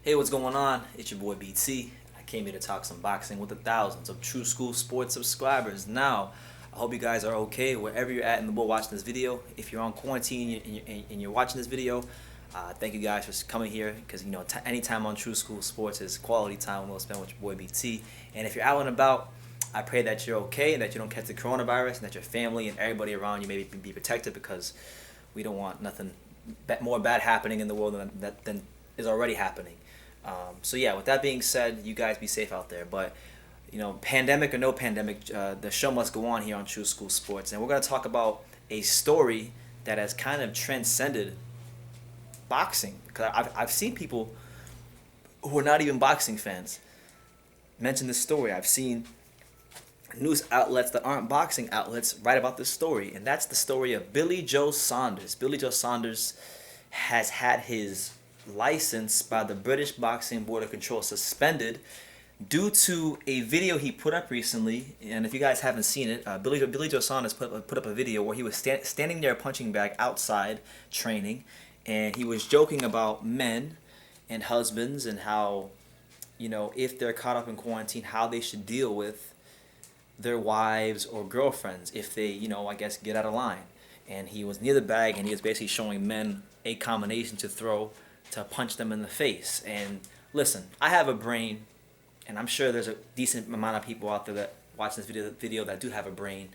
Hey, what's going on? It's your boy BT. I came here to talk some boxing with the thousands of True School Sports subscribers. Now, I hope you guys are okay wherever you're at in the world watching this video. If you're on quarantine and you're watching this video, thank you guys for coming here because anytime on True School Sports is quality time we'll spend with your boy BT. And if you're out and about, I pray that you're okay and that you don't catch the coronavirus and that your family and everybody around you maybe be protected because we don't want nothing more bad happening in the world than is already happening. So yeah, with that being said, you guys be safe out there. But pandemic or no pandemic, the show must go on here on True School Sports, and we're gonna talk about a story that has kind of transcended boxing. Because I've seen people who are not even boxing fans mention this story. I've seen news outlets that aren't boxing outlets write about this story, and that's the story of Billy Joe Saunders. Billy Joe Saunders has had his license by the British Boxing Board of Control suspended due to a video he put up recently. And if you guys haven't seen it, Billy Joe Saunders put up a video where he was standing there punching bag outside training, and he was joking about men and husbands and how, if they're caught up in quarantine, how they should deal with their wives or girlfriends if they, I guess, get out of line. And he was near the bag, and he was basically showing men a combination to throw to punch them in the face. And listen, I have a brain, and I'm sure there's a decent amount of people out there that watch this video that do have a brain.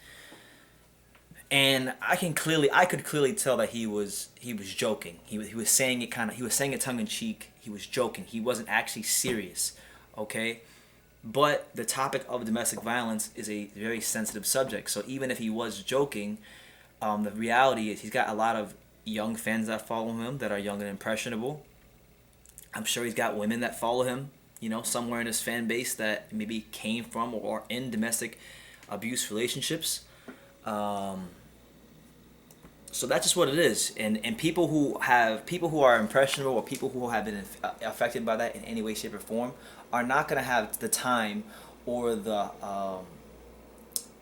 And I could clearly tell that he was joking. He was saying it tongue in cheek. He was joking. He wasn't actually serious. Okay? But the topic of domestic violence is a very sensitive subject. So even if he was joking, the reality is he's got a lot of young fans that follow him that are young and impressionable. I'm sure he's got women that follow him, somewhere in his fan base that maybe came from or in domestic abuse relationships. So that's just what it is. And people who are impressionable or people who have been affected by that in any way, shape, or form are not going to have the time or the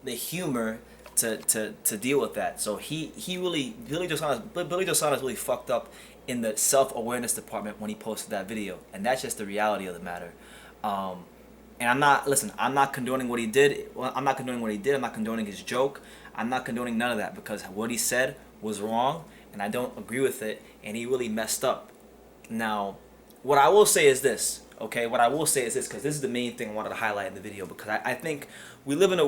humor to deal with that. So Billy Joe Saunders really fucked up in the self-awareness department when he posted that video, and that's just the reality of the matter. And I'm not condoning what he did. Well, I'm not condoning his joke. I'm not condoning none of that because what he said was wrong, and I don't agree with it, and he really messed up. Now, what I will say is this. Okay, what I will say is this, because this is the main thing I wanted to highlight in the video, because I think we live in a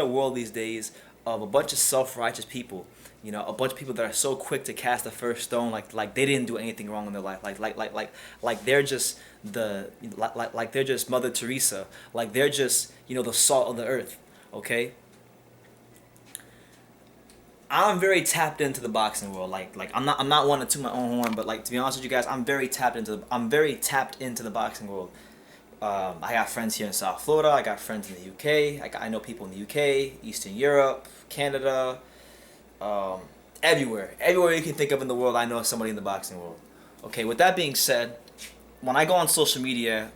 world these days of a bunch of self-righteous people, a bunch of people that are so quick to cast the first stone, like they didn't do anything wrong in their life, like they're just like they're just Mother Teresa, like they're just the salt of the earth. Okay, I'm very tapped into the boxing world. Like I'm not one to toot my own horn, but to be honest with you guys, I'm very tapped into the boxing world. I got friends here in South Florida. I got friends in the UK. I know people in the UK, Eastern Europe, Canada, everywhere you can think of in the world. I know somebody in the boxing world. Okay, with that being said, when I go on social media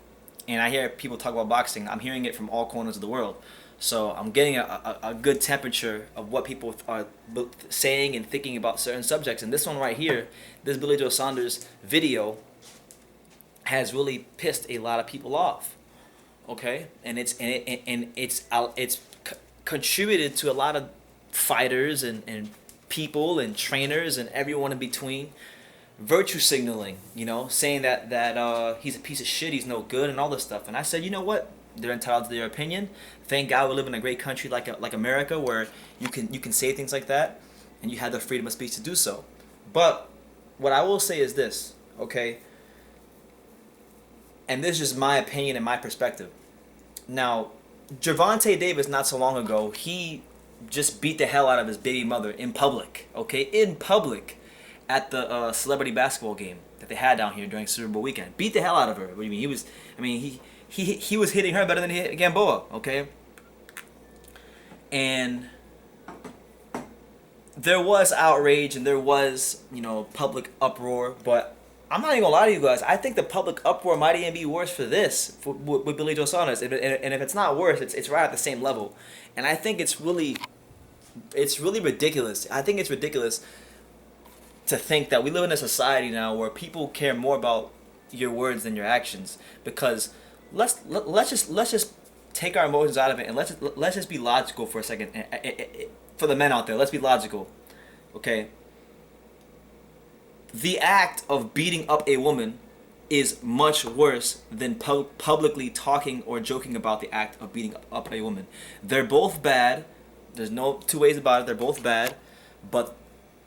and I hear people talk about boxing, I'm hearing it from all corners of the world. So I'm getting a good temperature of what people are saying and thinking about certain subjects. And this one right here, this Billy Joe Saunders video, has really pissed a lot of people off. Okay, and it's contributed to a lot of fighters and people and trainers and everyone in between virtue signaling. Saying that he's a piece of shit, he's no good, and all this stuff. And I said, you know what? They're entitled to their opinion. Thank God we live in a great country like America, where you can say things like that, and you have the freedom of speech to do so. But what I will say is this, okay? And this is just my opinion and my perspective. Now, Gervonta Davis, not so long ago, he just beat the hell out of his baby mother in public, okay? In public, at the celebrity basketball game that they had down here during Super Bowl weekend. Beat the hell out of her. What do you mean? He was hitting her better than he hit Gamboa, okay? And there was outrage and there was, public uproar, but I'm not even gonna lie to you guys. I think the public uproar might even be worse for this with Billy Joe Saunders, and if it's not worse, it's right at the same level. And I think it's really ridiculous. I think it's ridiculous to think that we live in a society now where people care more about your words than your actions. Because let's just take our emotions out of it, and let's just be logical for a second. For the men out there, let's be logical. Okay. The act of beating up a woman is much worse than publicly talking or joking about the act of beating up a woman. They're both bad. There's no two ways about it. They're both bad. But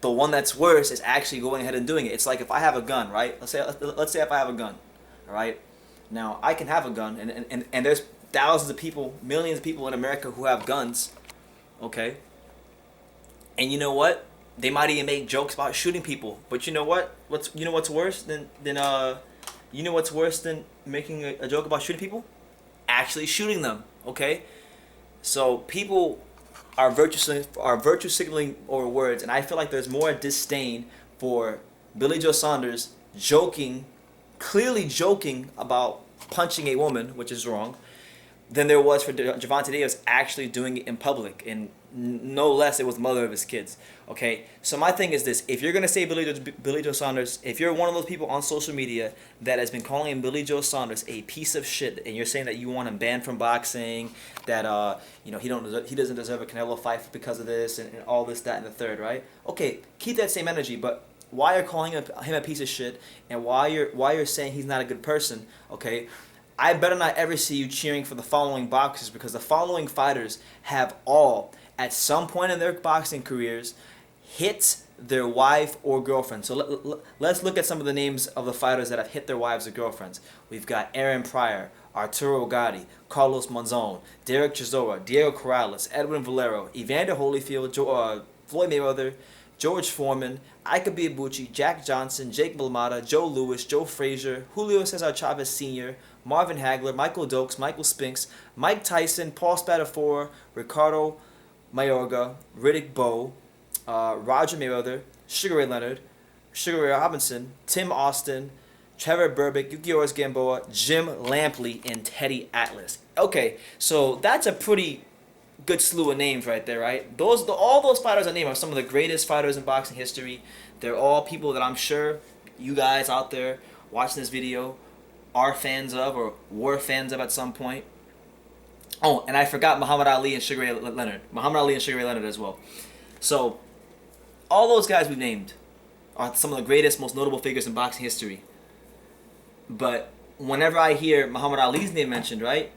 the one that's worse is actually going ahead and doing it. It's like if I have a gun, right? Let's say if I have a gun, all right? Now, I can have a gun, and there's thousands of people, millions of people in America who have guns, okay? And you know what? They might even make jokes about shooting people. But you know what? What's worse than making a joke about shooting people? Actually shooting them, okay? So people are virtue signaling over words, and I feel like there's more disdain for Billy Joe Saunders clearly joking about punching a woman, which is wrong, than there was for Gervonta Davis actually doing it in public, and no less it was the mother of his kids. Okay, so my thing is this: if you're gonna say Billy Joe Saunders, if you're one of those people on social media that has been calling Billy Joe Saunders a piece of shit, and you're saying that you want him banned from boxing, that he doesn't deserve a Canelo fight because of this, and all this, that, and the third, right? Okay, keep that same energy, but why you're calling him a piece of shit, and why you're saying he's not a good person, okay? I better not ever see you cheering for the following boxers, because the following fighters have all, at some point in their boxing careers, hit their wife or girlfriend. So let's look at some of the names of the fighters that have hit their wives or girlfriends. We've got Aaron Pryor, Arturo Gatti, Carlos Monzon, Derek Chisora, Diego Corrales, Edwin Valero, Evander Holyfield, Floyd Mayweather, George Foreman, Ika Ibuchi, Jack Johnson, Jake LaMotta, Joe Louis, Joe Frazier, Julio Cesar Chavez Sr., Marvin Hagler, Michael Dokes, Michael Spinks, Mike Tyson, Paul Spadafora, Ricardo Mayorga, Riddick Bowe, Roger Mayweather, Sugar Ray Leonard, Sugar Ray Robinson, Tim Austin, Trevor Berbick, Yuki Gamboa, Jim Lampley, and Teddy Atlas. Okay, so that's a pretty good slew of names right there, right? All those fighters I named are some of the greatest fighters in boxing history. They're all people that I'm sure you guys out there watching this video are fans of or were fans of at some point. Oh, and I forgot Muhammad Ali and Sugar Ray Leonard. Muhammad Ali and Sugar Ray Leonard as well. So, all those guys we've named are some of the greatest, most notable figures in boxing history. But whenever I hear Muhammad Ali's name mentioned, right,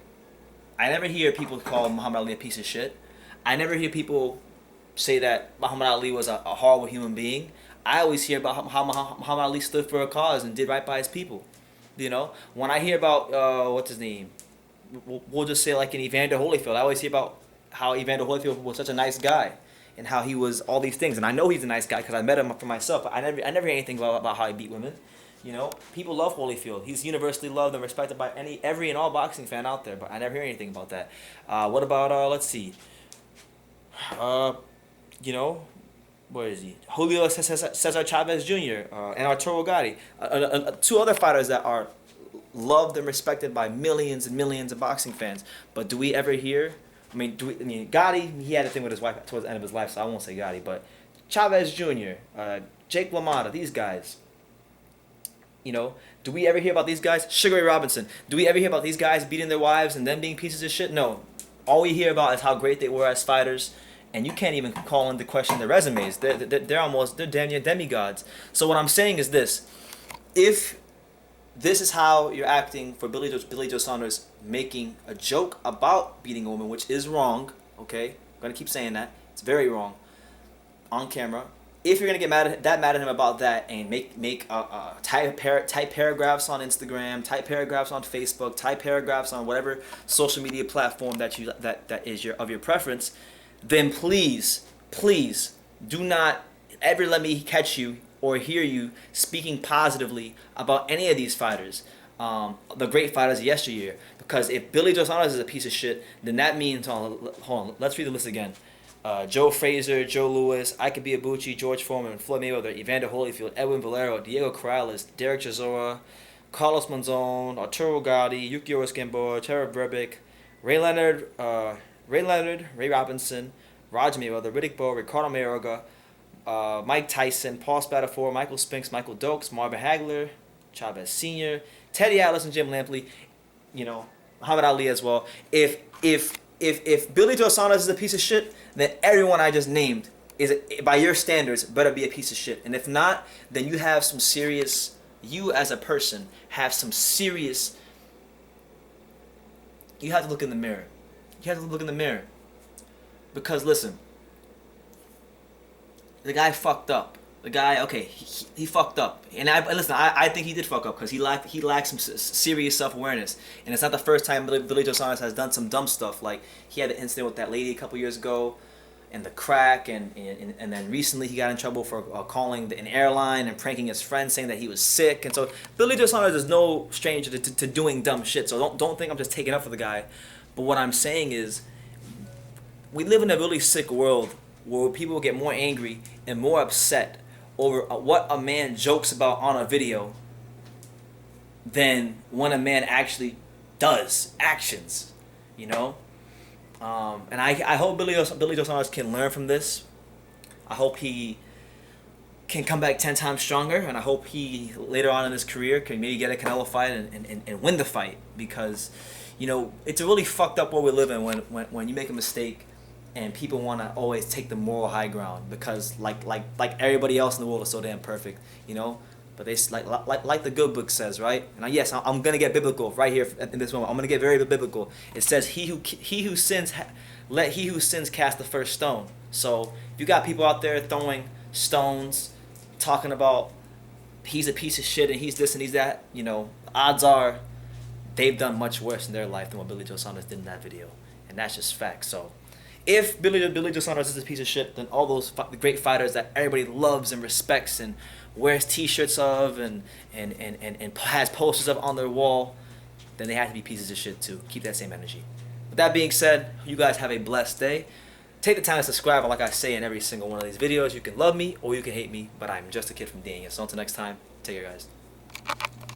I never hear people call Muhammad Ali a piece of shit. I never hear people say that Muhammad Ali was a horrible human being. I always hear about how Muhammad Ali stood for a cause and did right by his people. You know, when I hear about what's his name, we'll just say like in Evander Holyfield, I always hear about how Evander Holyfield was such a nice guy and how he was all these things. And I know he's a nice guy because I met him for myself. But I never hear anything about how he beat women. You know, people love Holyfield. He's universally loved and respected by every and all boxing fan out there. But I never hear anything about that. What about let's see, you know, where is he? Julio Cesar Chavez Jr. And Arturo Gatti, two other fighters that are loved and respected by millions and millions of boxing fans. But do we ever hear? I mean, Gotti, he had a thing with his wife towards the end of his life, so I won't say Gotti. But Chavez Jr., Jake LaMotta, these guys. You know, do we ever hear about these guys? Sugar Ray Robinson. Do we ever hear about these guys beating their wives and them being pieces of shit? No. All we hear about is how great they were as fighters, and you can't even call into question their resumes. They're damn near demigods. So what I'm saying is this: if this is how you're acting for Billy Joe Saunders, making a joke about beating a woman, which is wrong, okay? I'm gonna keep saying that. It's very wrong on camera. If you're gonna get mad at him about that and type paragraphs on Instagram, type paragraphs on Facebook, type paragraphs on whatever social media platform that is of your preference, then please do not ever let me catch you or hear you speaking positively about any of these fighters, the great fighters of yesteryear. Because if Billy Joe Saunders is a piece of shit, then that means, hold on, let's read the list again. Joe Frazier, Joe Louis, Ika Ibuchi, George Foreman, Floyd Mayweather, Evander Holyfield, Edwin Valero, Diego Corrales, Derek Chisora, Carlos Monzon, Arturo Gatti, Yuki Gamboa, Trevor Berbick, Ray Leonard, Ray Robinson, Roger Mayweather, Riddick Bowe, Ricardo Mayorga, Mike Tyson, Paul Spadafora, Michael Spinks, Michael Dokes, Marvin Hagler, Chavez Sr., Teddy Atlas, and Jim Lampley. You know, Muhammad Ali as well. If Billy Joe Saunders is a piece of shit, then everyone I just named is, by your standards, better be a piece of shit. And if not, then you have some serious, you as a person have some serious, you have to look in the mirror. You have to look in the mirror. Because listen, the guy fucked up. The guy, okay, he fucked up. And I think he did fuck up because he lacked some serious self-awareness. And it's not the first time Billy Joe Saunders has done some dumb stuff. Like, he had an incident with that lady a couple years ago, and the crack, and then recently he got in trouble for calling an airline and pranking his friend, saying that he was sick. And so Billy Joe Saunders is no stranger to doing dumb shit. So don't think I'm just taking up for the guy. But what I'm saying is, we live in a really sick world where people get more angry and more upset over what a man jokes about on a video than when a man actually does actions, you know. And I hope Billy Joe Saunders can learn from this. I hope he can come back 10 times stronger, and I hope he later on in his career can maybe get a Canelo fight and win the fight, because, you know, it's a really fucked up world we live in when you make a mistake and people want to always take the moral high ground because like everybody else in the world is so damn perfect, you know. But they like the good book says, right? And yes, I'm gonna get biblical right here in this moment. I'm gonna get very biblical. It says, he who sins, let he who sins cast the first stone. So if you got people out there throwing stones, talking about he's a piece of shit and he's this and he's that, you know, odds are they've done much worse in their life than what Billy Joe Saunders did in that video, and that's just fact. So if Billy Joe Saunders is a piece of shit, then all those great fighters that everybody loves and respects and wears T-shirts of and has posters of on their wall, then they have to be pieces of shit too. Keep that same energy. With that being said, you guys have a blessed day. Take the time to subscribe, and like I say in every single one of these videos, you can love me or you can hate me, but I'm just a kid from Dania. So until next time, take care, guys.